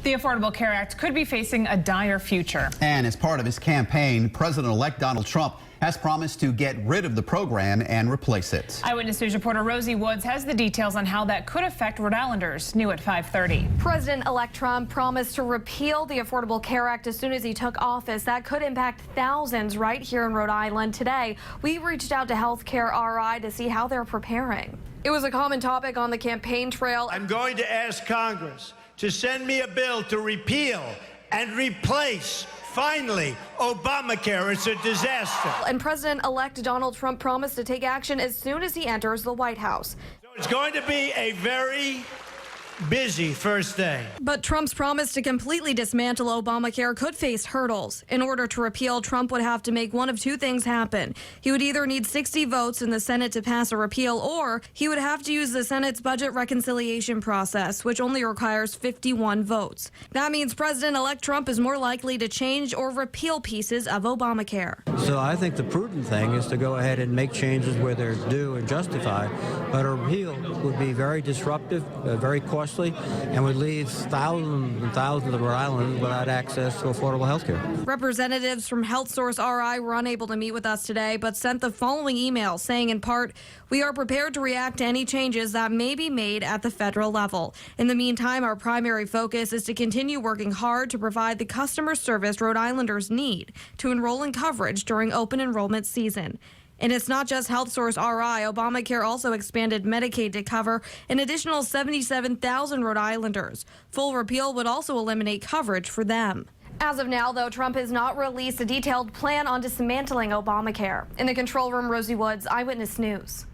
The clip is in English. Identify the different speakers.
Speaker 1: The Affordable Care Act could be facing a dire future.
Speaker 2: And as part of his campaign, President-elect Donald Trump has promised to get rid of the program and replace it.
Speaker 1: Eyewitness News reporter Rosie Woods has the details on how that could affect Rhode Islanders. New at 5:30.
Speaker 3: President-elect Trump promised to repeal the Affordable Care Act as soon as he took office. That could impact thousands right here in Rhode Island. Today, we reached out to Healthcare RI to see how they're preparing. It was a common topic on the campaign trail.
Speaker 4: I'm going to ask Congress to send me a bill to repeal and replace, finally, Obamacare. It's a disaster.
Speaker 3: And President-elect Donald Trump promised to take action as soon as he enters the White House.
Speaker 4: So it's going to be a very busy first day.
Speaker 3: But Trump's promise to completely dismantle Obamacare could face hurdles. In order to repeal, Trump would have to make one of two things happen. He would either need 60 votes in the Senate to pass a repeal, or he would have to use the Senate's budget reconciliation process, which only requires 51 votes. That means President-elect Trump is more likely to change or repeal pieces of Obamacare.
Speaker 5: So I think the prudent thing is to go ahead and make changes where they're due and justified, but a repeal would be very disruptive, very costly, and would leave thousands and thousands of Rhode Islanders without access to affordable health care.
Speaker 3: Representatives from Health Source RI were unable to meet with us today, but sent the following email saying in part, "We are prepared to react to any changes that may be made at the federal level. In the meantime, our primary focus is to continue working hard to provide the customer service Rhode Islanders need to enroll in coverage during open enrollment season." And it's not just Health Source RI. Obamacare also expanded Medicaid to cover an additional 77,000 Rhode Islanders. Full repeal would also eliminate coverage for them. As of now, though, Trump has not released a detailed plan on dismantling Obamacare. In the control room, Rosie Woods, Eyewitness News.